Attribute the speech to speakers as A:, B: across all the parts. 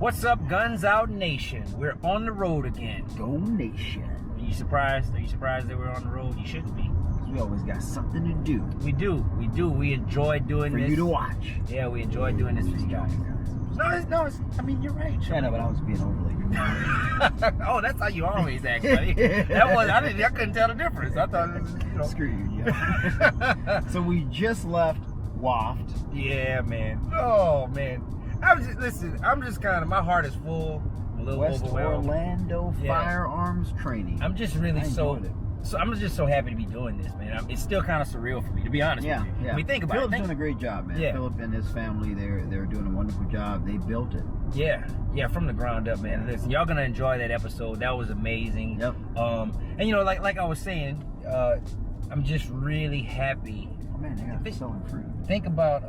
A: What's up, Guns Out Nation? We're on the road again.
B: Go Nation.
A: Are you surprised? Are you surprised that we're on the road? You shouldn't be.
B: We always got something to do.
A: We do. We enjoy doing
B: for
A: this.
B: For you to watch.
A: Yeah, we enjoy doing this for you guys. No, I mean, you're right.
B: I know, but I was being overly.
A: Oh, that's how you always act, buddy. I couldn't tell the difference. I thought it was,
B: Screw you, yeah. So we just left W.O.F.T.
A: Yeah, man. Oh, man. I'm just kind of, my heart is full. A little overwhelmed.
B: Orlando Firearms Training.
A: I'm just really I'm just so happy to be doing this, man. It's still kind of surreal for me, to be honest with you.
B: Yeah.
A: I mean, think about
B: Philip's doing a great job, man.
A: Yeah.
B: Philip and his family, they're doing a wonderful job. They built it.
A: Yeah, from the ground up, man. Listen, y'all gonna enjoy that episode. That was amazing.
B: Yep.
A: And you know, like I was saying, I'm just really happy.
B: Oh man, they got selling fruit.
A: Think about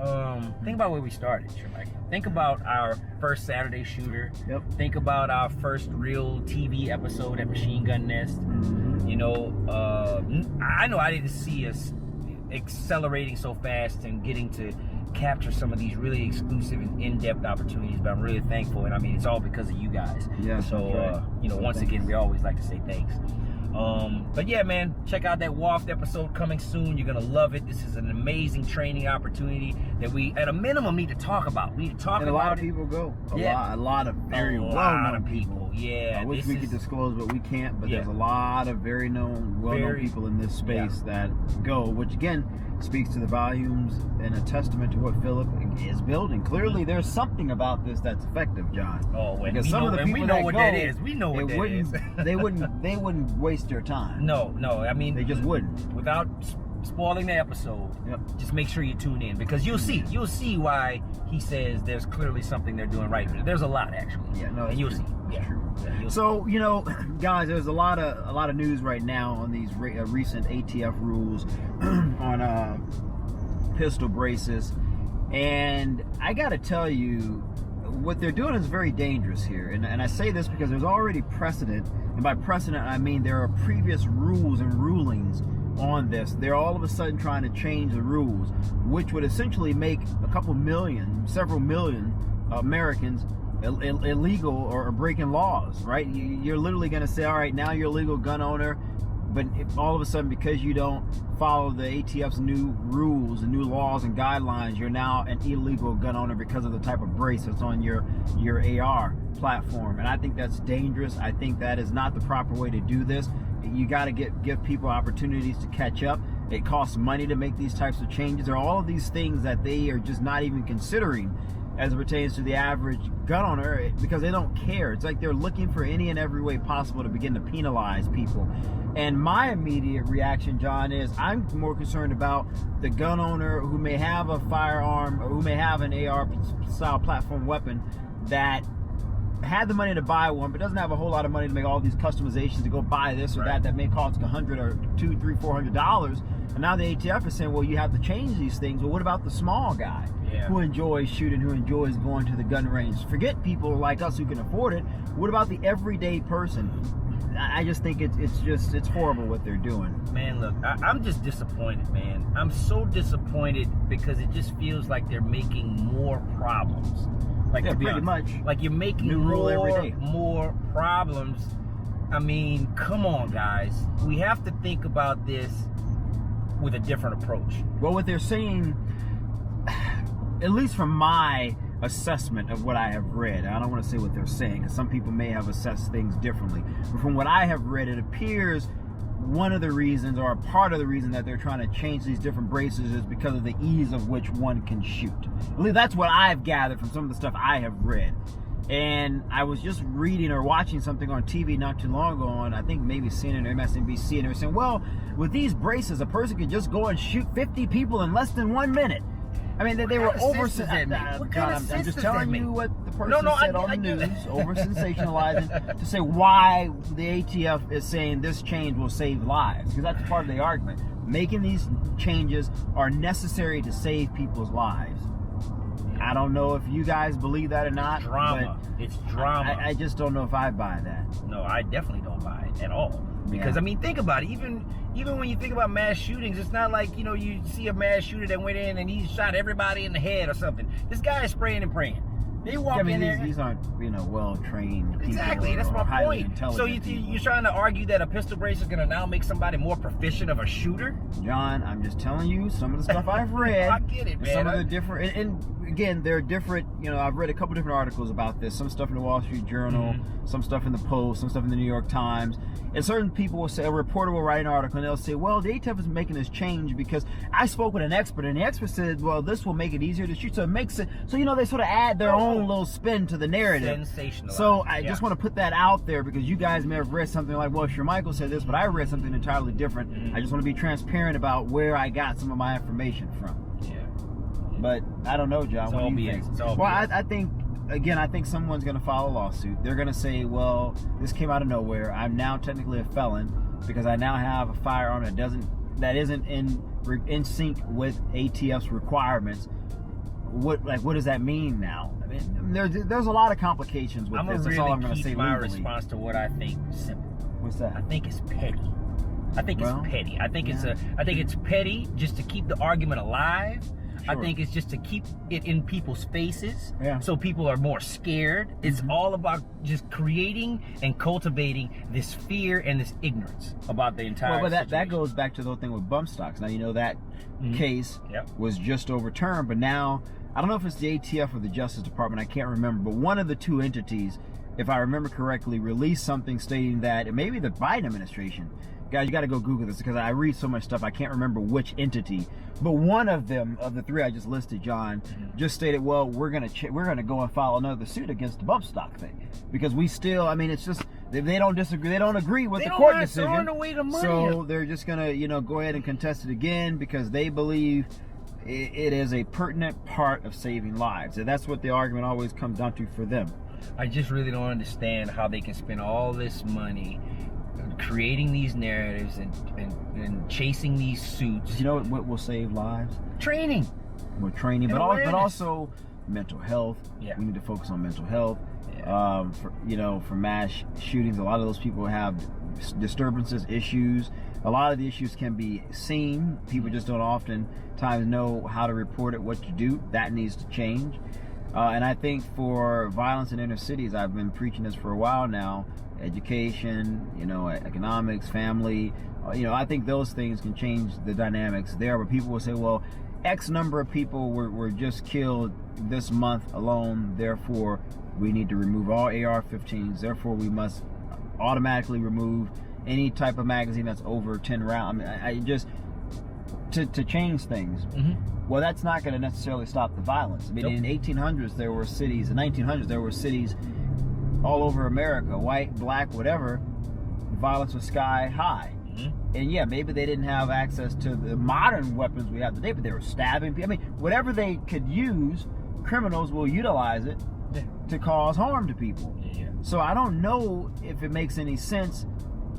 A: where we started, Shermichael. Think about our first Saturday shooter.
B: Yep.
A: Think about our first real TV episode at Machine Gun Nest.
B: Mm-hmm.
A: You know, I know I didn't see us accelerating so fast and getting to capture some of these really exclusive and in-depth opportunities, but I'm really thankful, and I mean, it's all because of you guys.
B: Yeah.
A: So,
B: right.
A: You know, once again, we always like to say thanks. But yeah, man, check out that W.O.F.T episode coming soon. You're gonna love it. This is an amazing training opportunity that we, at a minimum, need to talk about. We need to talk about it.
B: A lot of people go. A lot of very well-known people.
A: Yeah.
B: I wish we could disclose, but we can't. But there's a lot of very well-known people in this space that go, which again speaks to the volumes and a testament to what Philip is building. Clearly, there's something about this that's effective, John.
A: Oh,
B: because some of the people
A: we know
B: that
A: what
B: go,
A: that is. We know what that is.
B: They wouldn't waste their time.
A: No. I mean,
B: they just wouldn't.
A: Without spoiling the episode, just make sure you tune in, because you'll see why he says there's clearly something they're doing right. There's a lot, actually.
B: Yeah, no,
A: and you'll see.
B: So, you know, guys, there's a lot of news right now on these recent ATF rules on pistol braces, and I got to tell you, what they're doing is very dangerous here, and I say this because there's already precedent, and by precedent I mean there are previous rules and rulings on this. They're all of a sudden trying to change the rules, which would essentially make several million Americans illegal or breaking laws, right? You're literally going to say, all right, now you're a legal gun owner, but if all of a sudden, because you don't follow the ATF's new rules and new laws and guidelines, you're now an illegal gun owner because of the type of brace that's on your AR platform. And I think that's dangerous. I think that is not the proper way to do this. You got to give people opportunities to catch up. It costs money to make these types of changes. There are all of these things that they are just not even considering as it pertains to the average gun owner, because they don't care. It's like they're looking for any and every way possible to begin to penalize people. And my immediate reaction, John, is I'm more concerned about the gun owner who may have a firearm or who may have an AR-style platform weapon that had the money to buy one, but doesn't have a whole lot of money to make all these customizations to go buy this or that may cost $100 or $200, $300, $400. And now the ATF is saying, well, you have to change these things. Well, what about the small guy who enjoys shooting, who enjoys going to the gun range? Forget people like us who can afford it. What about the everyday person? I just think it's horrible what they're doing.
A: Man, look, I'm just disappointed, man. I'm so disappointed because it just feels like they're making more problems. Like, to be honest,
B: much.
A: Like you're making
B: new rule every day.
A: More problems. I mean, come on, guys. We have to think about this with a different approach.
B: Well, what they're saying, at least from my assessment of what I have read, I don't want to say what they're saying, because some people may have assessed things differently, but from what I have read, it appears one of the reasons, or a part of the reason, that they're trying to change these different braces is because of the ease of which one can shoot. At least that's what I've gathered from some of the stuff I have read. And I was just reading or watching something on TV not too long ago on, I think maybe CNN or MSNBC, and they were saying, well, with these braces, a person could just go and shoot 50 people in less than 1 minute. I mean, they were I'm just telling you what the person said on the news, over-sensationalizing, to say why the ATF is saying this change will save lives. Because that's part of the argument. Making these changes are necessary to save people's lives. I don't know if you guys believe that or not.
A: Drama. It's drama.
B: I just don't know if I buy that.
A: No, I definitely don't buy it at all. Because, I mean, think about it. Even when you think about mass shootings, it's not like, you know, you see a mass shooter that went in and he shot everybody in the head or something. This guy is spraying and praying. They walk in there.
B: These aren't, well-trained people.
A: Exactly, that's my point. So you're trying to argue that a pistol brace is going to now make somebody more proficient of a shooter?
B: John, I'm just telling you some of the stuff I've read.
A: I get it, man.
B: Some of the different, and again, there are different, I've read a couple different articles about this. Some stuff in the Wall Street Journal, some stuff in the Post, some stuff in the New York Times. And certain people will say, a reporter will write an article and they'll say, well, the ATF is making this change because I spoke with an expert and the expert said, well, this will make it easier to shoot. So it makes it, so they sort of add their own little spin to the narrative.
A: Sensational.
B: So I just want to put that out there because you guys may have read something like, well, Shermichael said this, but I read something entirely different. I just want to be transparent about where I got some of my information from. But I don't know, John. What do you think? Well, I think, again, I think someone's going to file a lawsuit. They're going to say, well, this came out of nowhere. I'm now technically a felon because I now have a firearm that isn't in sync with ATF's requirements. What does that mean now? I mean, there's a lot of complications with this. That's all I'm going to say legally.
A: My response to what I think simple.
B: What's that?
A: I think it's petty. I think it's petty. I think it's petty just to keep the argument alive. Sure. I think it's just to keep it in people's faces, so people are more scared. It's all about just creating and cultivating this fear and this ignorance about the entire situation.
B: That goes back to the whole thing with bump stocks. Now, that case was just overturned, but now, I don't know if it's the ATF or the Justice Department, I can't remember, but one of the two entities, if I remember correctly, released something stating that, it may be the Biden administration. Guys, you got to go Google this because I read so much stuff, I can't remember which entity. But one of them, of the three I just listed, John, just stated, well, we're gonna go and file another suit against the bump stock thing because we still, it's just they don't disagree, they don't agree with the court decision.
A: Throwing away the money.
B: So they're just gonna, go ahead and contest it again because they believe it is a pertinent part of saving lives, and that's what the argument always comes down to for them.
A: I just really don't understand how they can spend all this money creating these narratives and chasing these suits.
B: You know what will save lives?
A: Training.
B: More training, but also mental health. Yeah. We need to focus on mental health. Yeah. For mass shootings, a lot of those people have disturbances, issues. A lot of the issues can be seen. People just don't oftentimes know how to report it, what to do. That needs to change. And I think for violence in inner cities, I've been preaching this for a while now. Education, economics, family, I think those things can change the dynamics there. But people will say, well, X number of people were just killed this month alone, therefore we need to remove all AR-15s, therefore we must automatically remove any type of magazine that's over 10 rounds. I just to change things. Well, that's not going to necessarily stop the violence. In the 1800s there were cities, in the 1900s there were cities all over America, white, black, whatever, violence was sky high. And maybe they didn't have access to the modern weapons we have today, but they were stabbing people. Whatever they could use, criminals will utilize it to cause harm to people. So I don't know if it makes any sense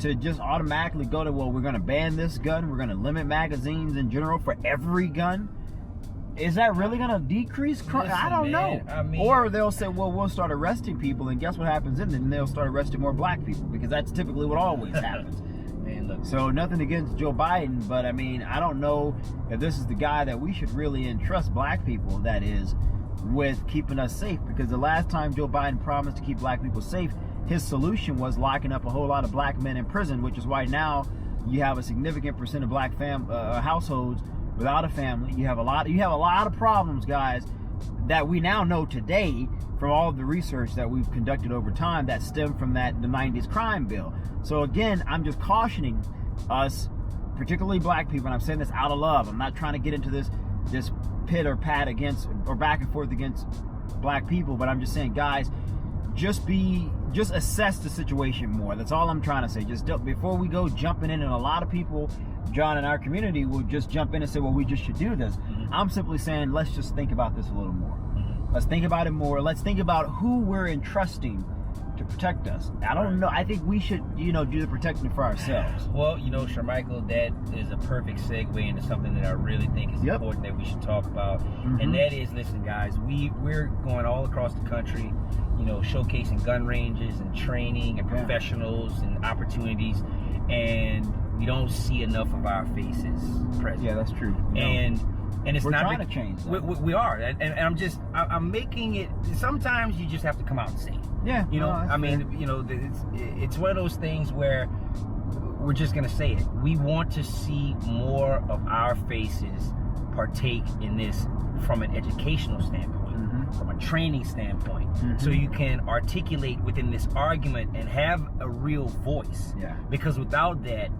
B: to just automatically go to, well, we're going to ban this gun, we're going to limit magazines in general for every gun. Is that really going to decrease crime? I don't know. Or they'll say, well, we'll start arresting people, and guess what happens then they'll start arresting more black people, because that's typically what always happens. So nothing against Joe Biden, but I don't know if this is the guy that we should really entrust black people, that is, with keeping us safe, because the last time Joe Biden promised to keep black people safe, his solution was locking up a whole lot of black men in prison, which is why now you have a significant percent of black households without a family. You have a lot of problems, guys, that we now know today from all of the research that we've conducted over time that stem from the 90s crime bill. So again, I'm just cautioning us, particularly black people, and I'm saying this out of love. I'm not trying to get into this pit or pat against or back and forth against black people, but I'm just saying, guys, just assess the situation more. That's all I'm trying to say. Just before we go jumping in, and a lot of people, John, in our community will just jump in and say, well, we just should do this. I'm simply saying, let's just think about this a little more. Let's think about it more. Let's think about who we're entrusting to protect us. I don't know. I think we should, do the protecting for ourselves.
A: Well, Shermichael, that is a perfect segue into something that I really think is important that we should talk about. And that is, listen, guys, we're going all across the country, showcasing gun ranges and training and professionals and opportunities, and we don't see enough of our faces present.
B: Yeah, that's true.
A: And And it's
B: we're
A: not
B: trying to change that.
A: We are, and I'm making it. Sometimes you just have to come out and say it.
B: Yeah,
A: you know,
B: I
A: mean, fair. You know, it's one of those things where we're just gonna say it. We want to see more of our faces partake in this from an educational standpoint, from a training standpoint, so you can articulate within this argument and have a real voice.
B: Yeah.
A: Because without that,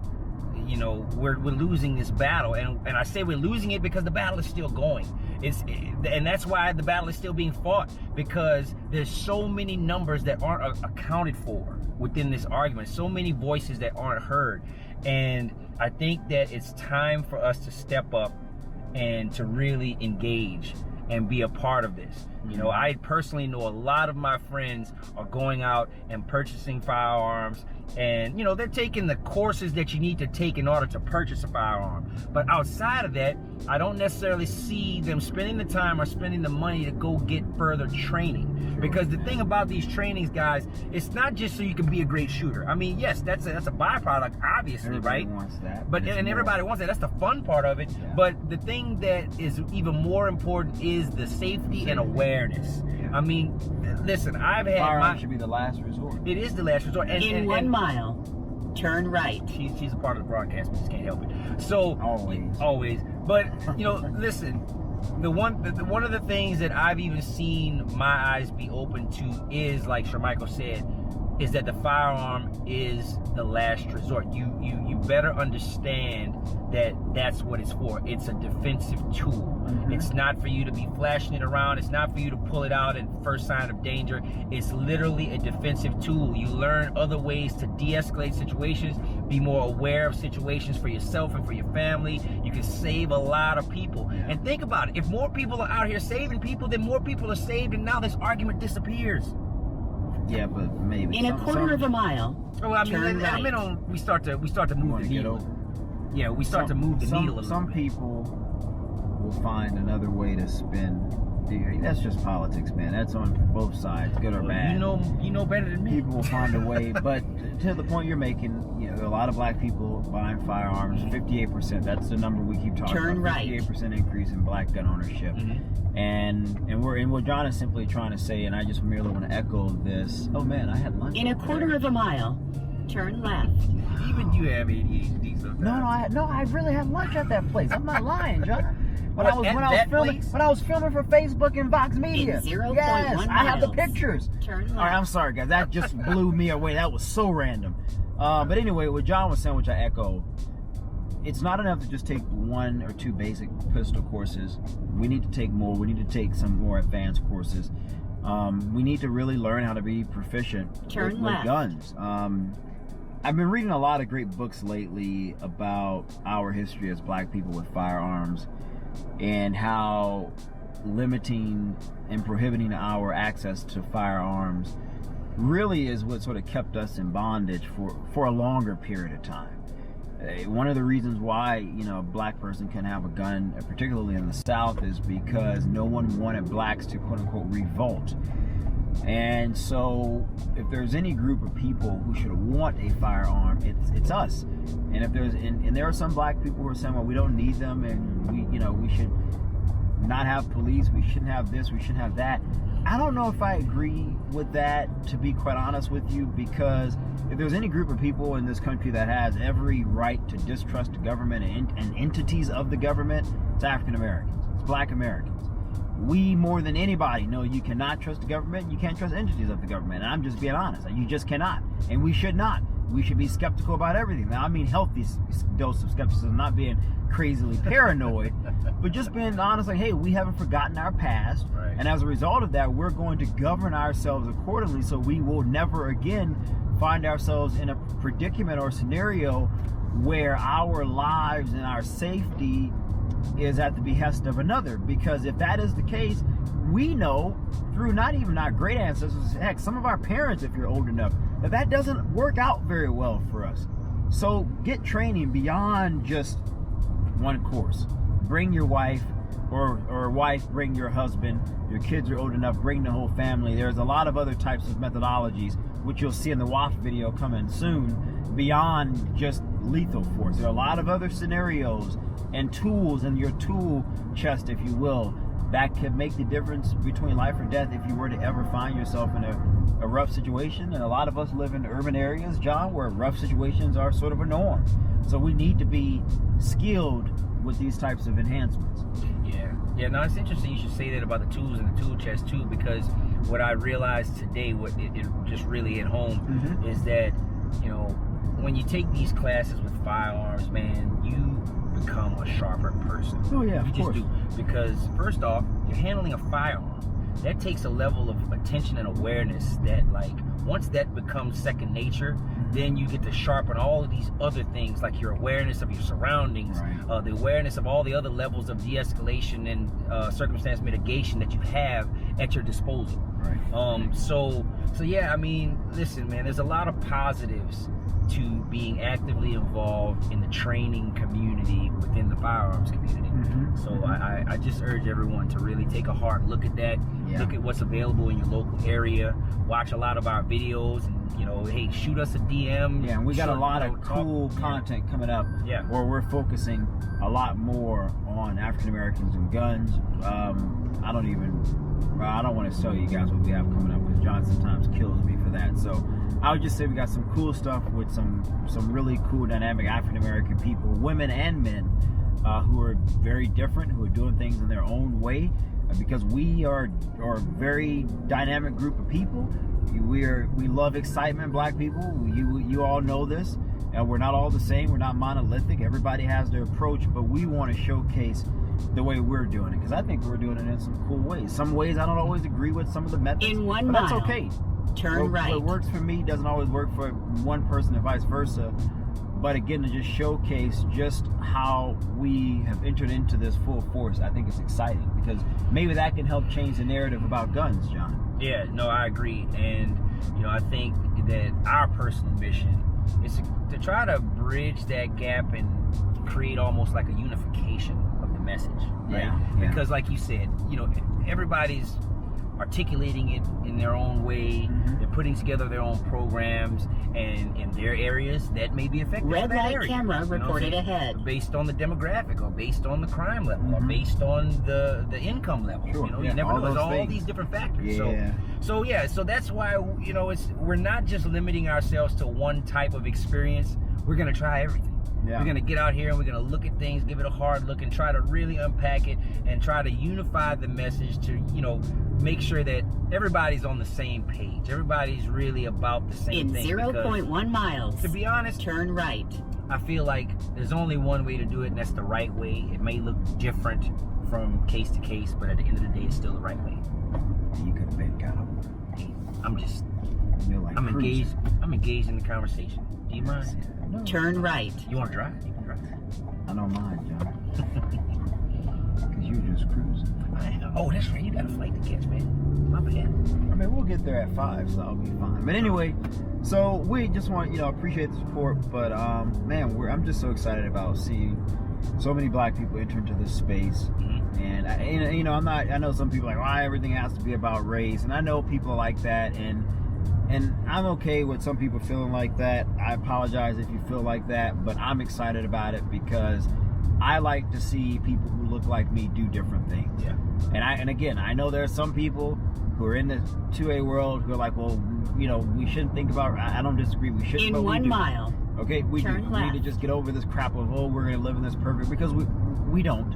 A: you know, we're losing this battle, and I say we're losing it because the battle is still going. And that's why the battle is still being fought, because there's so many numbers that aren't accounted for within this argument, so many voices that aren't heard. And I think that it's time for us to step up and to really engage and be a part of this. You know, I personally know a lot of my friends are going out and purchasing firearms, and you know, they're taking the courses that you need to take in order to purchase a firearm. But outside of that, I don't necessarily see them spending the time or spending the money to go get further training. Because the thing about these trainings, guys, it's not just so you can be a great shooter. I mean, yes, that's a byproduct, obviously,
B: everybody
A: right?
B: Wants that,
A: but and everybody wants that. That's the fun part of it. Yeah. But the thing that is even more important is the safety and awareness. Yeah. I mean, listen, I've had
B: firearm should be the last resort.
A: It is the last resort. And,
C: in 1 mile, turn right.
A: She's a part of the broadcast, we just can't help it. So always. But you know, listen. One of the things that I've even seen my eyes be open to is, like Shermichael said, is that the firearm is the last resort. You better understand that that's what it's for. It's a defensive tool. It's not for you to be flashing it around. It's not for you to pull it out at first sign of danger. It's literally a defensive tool. You learn other ways to de-escalate situations, be more aware of situations for yourself and for your family. You can save a lot of people. And think about it. If more people are out here saving people, then more people are saved, and now this argument disappears.
B: Yeah, but maybe
C: in a quarter of a mile.
A: Oh, I mean, we start to move the needle. Yeah, we start to move the needle a little bit.
B: Some people will find another way to spin. That's just politics, man. That's on both sides, good or bad.
A: You know better than me.
B: People will find a way, but to the point you're making, you know, a lot of black people buying firearms. 58%. That's the number we keep talking
C: Turn
B: about.
C: right.
B: 58% increase in black gun ownership. And what John is simply trying to say, and I just merely want to echo this. Oh man, I had lunch.
C: In a quarter of a mile, turn left.
A: Even you have ADHD sometimes.
B: No, I really had lunch at that place. I'm not lying, John. When I was filming for Facebook and Vox Media.
C: In 0.1
B: yes, I have the pictures.
C: Turn left.
B: All right, I'm sorry, guys. That just blew me away. That was so random. But anyway, what John was saying, which I echo, it's not enough to just take 1 or 2 basic pistol courses. We need to take more. We need to take some more advanced courses. We need to really learn how to be proficient with guns. I've been reading a lot of great books lately about our history as black people with firearms, and how limiting and prohibiting our access to firearms really is what sort of kept us in bondage for a longer period of time. One of the reasons why, you know, a black person can have a gun, particularly in the South, is because no one wanted blacks to quote unquote revolt. And so if there's any group of people who should want a firearm, it's us. And if there are some black people who are saying, well, we don't need them, and we should not have police, we shouldn't have this, we shouldn't have that. I don't know if I agree with that, to be quite honest with you, because if there's any group of people in this country that has every right to distrust the government and entities of the government, it's African Americans, it's black Americans. We, more than anybody, know you cannot trust the government, you can't trust entities of the government, and I'm just being honest. You just cannot, and we should not. We should be skeptical about everything. Now, I mean healthy dose of skepticism, not being crazily paranoid, but just being honest, like, hey, we haven't forgotten our past,
A: right.
B: And as a result of that, we're going to govern ourselves accordingly, so we will never again find ourselves in a predicament or scenario where our lives and our safety is at the behest of another. Because if that is the case, we know through not even our great ancestors, heck, some of our parents, if you're old enough, that doesn't work out very well for us. So get training beyond just one course. Bring your wife, or wife, bring your husband. Your kids are old enough, bring the whole family. There's a lot of other types of methodologies, which you'll see in the W.O.F.T video coming soon, beyond just lethal force. There are a lot of other scenarios and tools in your tool chest, if you will, that could make the difference between life or death if you were to ever find yourself in a rough situation. And a lot of us live in urban areas, John, where rough situations are sort of a norm. So we need to be skilled with these types of enhancements.
A: Yeah, no, it's interesting you should say that about the tools in the tool chest too, because what I realized today, what it just really hit home, is that, you know, when you take these classes with firearms, man, you become a sharper person.
B: Oh yeah,
A: you just do. Because first off, you're handling a firearm. That takes a level of attention and awareness that, like, once that becomes second nature, then you get to sharpen all of these other things, like your awareness of your surroundings, the awareness of all the other levels of de-escalation and circumstance mitigation that you have at your disposal. So yeah, I mean, listen, man, there's a lot of positives to being actively involved in the training community within the firearms community. So I just urge everyone to really take a hard look at that. Look at what's available in your local area. Watch a lot of our videos, and, you know, hey, shoot us a DM.
B: Yeah, and we got a lot of cool content coming up. Where we're focusing a lot more on African Americans and guns. I don't want to tell you guys what we have coming up, because John sometimes kills me for that. So I would just say we got some cool stuff with some really cool, dynamic African American people, women and men, who are very different, who are doing things in their own way, because we are a very dynamic group of people. We love excitement, black people. You all know this. We're not all the same. We're not monolithic. Everybody has their approach, but we want to showcase the way we're doing it, because I think we're doing it in some cool ways. Some ways I don't always agree with some of the methods,
C: in 1
B: but
C: mile,
B: that's okay.
C: Turn right.
B: What works for me doesn't always work for one person, and vice versa. But again, to just showcase just how we have entered into this full force, I think it's exciting, because maybe that can help change the narrative about guns, John.
A: Yeah, no, I agree. And, you know, I think that our personal mission is to try to bridge that gap and create almost like a unification of the message, right? Because like you said, you know, everybody's articulating it in their own way. They're putting together their own programs, and in their areas that may be effective.
C: Red light camera reported ahead.
A: Based on the demographic, or based on the crime level, or based on the income level. You know, you never know. There's all these different factors. So that's why, you know, we're not just limiting ourselves to one type of experience. We're gonna try everything. We're going to get out here and we're going to look at things, give it a hard look, and try to really unpack it and try to unify the message to, you know, make sure that everybody's on the same page. Everybody's really about the same thing.
C: In 0.1 miles,
A: to be honest,
C: turn right.
A: I feel like there's only one way to do it, and that's the right way. It may look different from case to case, but at the end of the day, it's still the right way.
B: You could have been kind of... I'm
A: engaged in the conversation. Do you mind?
B: No.
C: Turn right.
A: You want to drive? You can drive.
B: I don't mind, John. Because you're just cruising.
A: Oh, that's right. You got a flight to catch, man. My bad.
B: I mean, we'll get there at 5, so I'll be fine. But anyway, so we just want, you know, appreciate the support. But man, I'm just so excited about seeing so many black people enter into this space. And you know, I know some people are like, why everything has to be about race, and I know people are like that, and I'm okay with some people feeling like that. I apologize if you feel like that, but I'm excited about it because I like to see people who look like me do different things. And again, I know there are some people who are in the 2A world who are like, well, you know, we shouldn't think about. I don't disagree. We shouldn't.
C: In 1 mile.
B: Okay, we need to just get over this crap of, oh, we're going to live in this perfect, because we don't.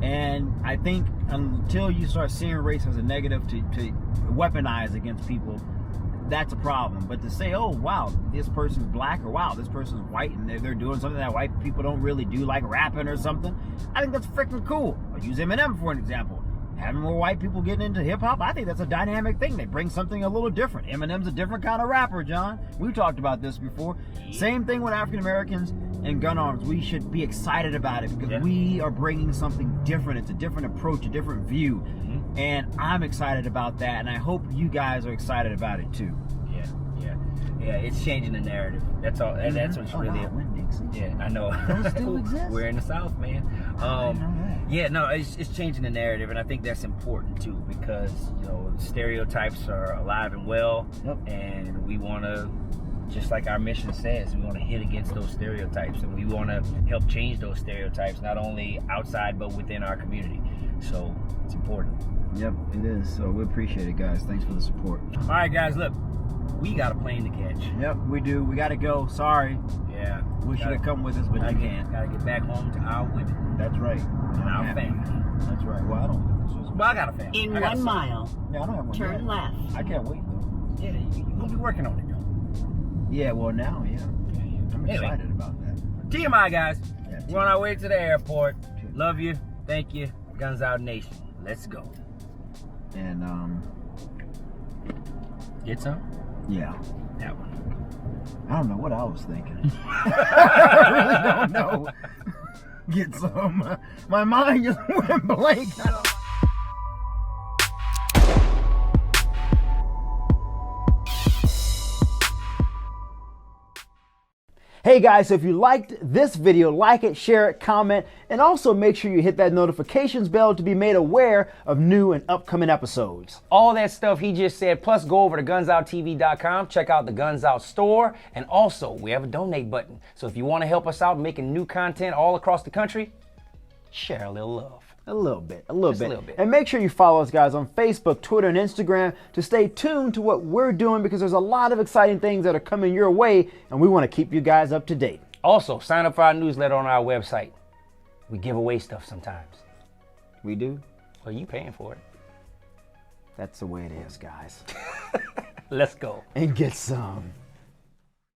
B: And I think until you start seeing race as a negative to weaponize against people, that's a problem. But to say, oh, wow, this person's black, or wow, this person's white, and they're doing something that white people don't really do, like rapping or something, I think that's freaking cool. I'll use Eminem for an example. Having more white people getting into hip-hop, I think that's a dynamic thing. They bring something a little different. Eminem's a different kind of rapper, John. We've talked about this before. Same thing with African Americans and gun arms. We should be excited about it because we are bringing something different. It's a different approach, a different view. And I'm excited about that, and I hope you guys are excited about it too.
A: Yeah, it's changing the narrative. That's all. And that's what's really. Yeah, I know.
B: Those still exist?
A: We're in the South, man.
B: I know that.
A: Yeah, no, it's changing the narrative, and I think that's important too, because, you know, stereotypes are alive and well, and we want to just like our mission says, we want to hit against those stereotypes, and we want to help change those stereotypes, not only outside but within our community. So it's important.
B: Yep, it is. So we appreciate it, guys. Thanks for the support.
A: All right, guys, look, we got a plane to catch.
B: Yep, we do. We got to go. Sorry.
A: Yeah.
B: We should have come with us, but you can't.
A: Got to get back home to our women.
B: That's right.
A: And our family.
B: That's right. Well, I don't.
A: Well, I got a family.
C: In 1 mile,
B: Yeah, I don't have one
C: turn
B: yet.
C: left.
B: I can't wait though.
A: Yeah, you're going to be working on it, though.
B: Yeah, well now, yeah. I'm
A: Anyway.
B: excited about that.
A: TMI, guys.
B: Yeah,
A: We're on our way to the airport. Love you. Thank you. Guns Out Nation. Let's go.
B: And
A: Get some?
B: yeah.
A: That one.
B: I don't know what I was thinking. I really don't know. Get some. My mind just went blank. Hey guys, so if you liked this video, like it, share it, comment, and also make sure you hit that notifications bell to be made aware of new and upcoming episodes.
A: All that stuff he just said, plus go over to gunsoutTV.com, check out the Guns Out store, and also we have a donate button. So if you want to help us out making new content all across the country, share a little love.
B: A little bit, a little
A: Just a
B: bit.
A: little bit.
B: And make sure you follow us, guys, on Facebook, Twitter, and Instagram to stay tuned to what we're doing, because there's a lot of exciting things that are coming your way, and we want to keep you guys up to date.
A: Also, sign up for our newsletter on our website. We give away stuff sometimes.
B: We do?
A: Well, you paying for it.
B: That's the way it is, guys.
A: Let's go.
B: And get some.